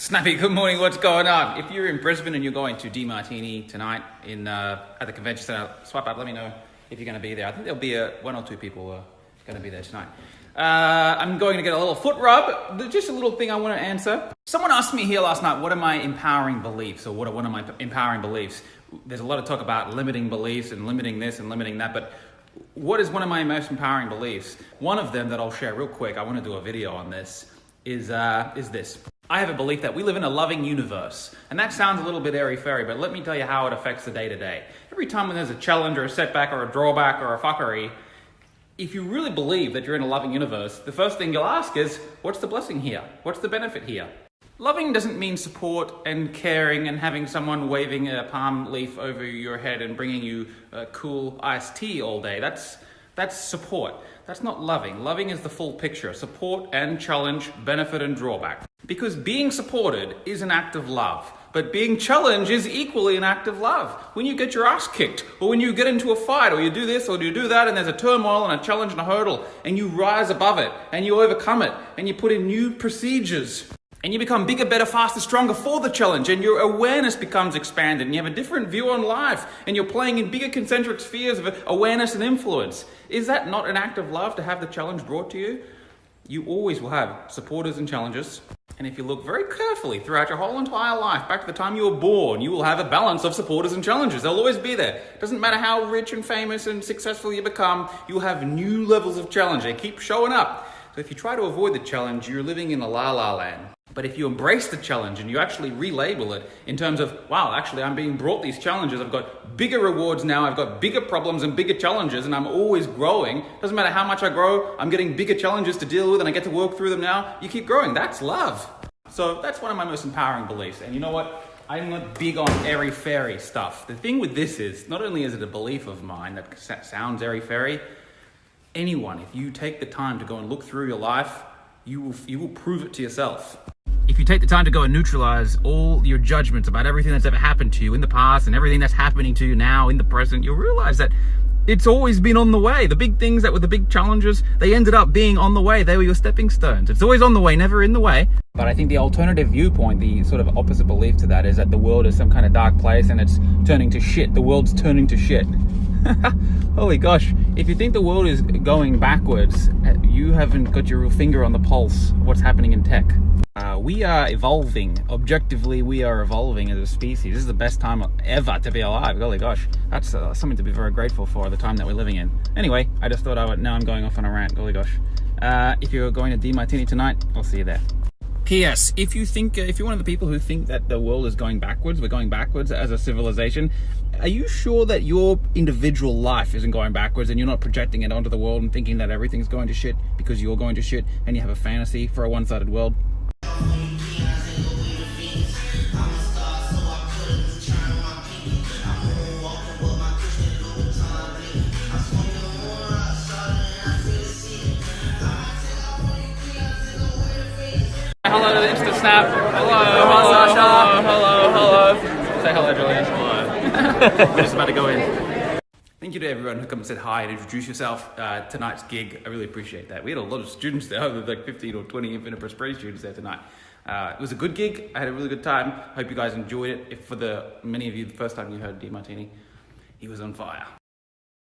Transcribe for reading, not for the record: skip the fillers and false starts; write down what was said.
Snappy, good morning. What's going on? If you're in Brisbane and you're going to DiMartini tonight at the convention centre, swipe up. Let me know if you're going to be there. I think there'll be one or two people going to be there tonight. I'm going to get a little foot rub. Just a little thing I want to answer. Someone asked me here last night, what are my empowering beliefs, or what are one of my empowering beliefs? There's a lot of talk about limiting beliefs and limiting this and limiting that, but what is one of my most empowering beliefs? One of them that I'll share real quick, I want to do a video on this, is this. I have a belief that we live in a loving universe. And that sounds a little bit airy-fairy, but let me tell you how it affects the day-to-day. Every time when there's a challenge or a setback or a drawback or a fuckery, if you really believe that you're in a loving universe, the first thing you'll ask is, what's the blessing here? What's the benefit here? Loving doesn't mean support and caring and having someone waving a palm leaf over your head and bringing you a cool iced tea all day. That's support. That's not loving. Loving is the full picture. Support and challenge, benefit and drawback. Because being supported is an act of love. But being challenged is equally an act of love. When you get your ass kicked, or when you get into a fight, or you do this, or you do that, and there's a turmoil and a challenge and a hurdle, and you rise above it, and you overcome it, and you put in new procedures, and you become bigger, better, faster, stronger for the challenge, and your awareness becomes expanded, and you have a different view on life, and you're playing in bigger concentric spheres of awareness and influence. Is that not an act of love to have the challenge brought to you? You always will have supporters and challengers. And if you look very carefully throughout your whole entire life, back to the time you were born, you will have a balance of supporters and challengers. They'll always be there. Doesn't matter how rich and famous and successful you become, you'll have new levels of challenge. They keep showing up. So if you try to avoid the challenge, you're living in a la-la land. But if you embrace the challenge and you actually relabel it in terms of, wow, actually I'm being brought these challenges, I've got bigger rewards now, I've got bigger problems and bigger challenges, and I'm always growing. Doesn't matter how much I grow, I'm getting bigger challenges to deal with and I get to work through them now. You keep growing. That's love. So that's one of my most empowering beliefs. And you know what? I'm not big on airy-fairy stuff. The thing with this is, not only is it a belief of mine that sounds airy-fairy, anyone, if you take the time to go and look through your life, you will prove it to yourself. If you take the time to go and neutralize all your judgments about everything that's ever happened to you in the past and everything that's happening to you now in the present, you'll realize that it's always been on the way. The big things that were the big challenges, they ended up being on the way. They were your stepping stones. It's always on the way, never in the way. But I think the alternative viewpoint, the sort of opposite belief to that, is that the world is some kind of dark place and it's turning to shit. The world's turning to shit. Holy gosh, if you think the world is going backwards, you haven't got your finger on the pulse of what's happening in tech. We are evolving. Objectively, we are evolving as a species. This is the best time ever to be alive. Holy gosh, that's something to be very grateful for, the time that we're living in. Anyway, I just thought now I'm going off on a rant. Holy gosh. If you're going to DiMartini tonight, I'll see you there. P.S. If you're one of the people who think that the world is going backwards, we're going backwards as a civilization, are you sure that your individual life isn't going backwards and you're not projecting it onto the world and thinking that everything's going to shit because you're going to shit and you have a fantasy for a one-sided world? Hello to the Insta Snap. Hello, Sasha. Hello. Say hello, Julian. Hello. We're just about to go in. Thank you to everyone who come and said hi and introduce yourself. Tonight's gig, I really appreciate that. We had a lot of students there, like 15 or 20 Infinite Prosperity students there tonight. It was a good gig. I had a really good time. Hope you guys enjoyed it. If for many of you, the first time you heard DiMartini, he was on fire.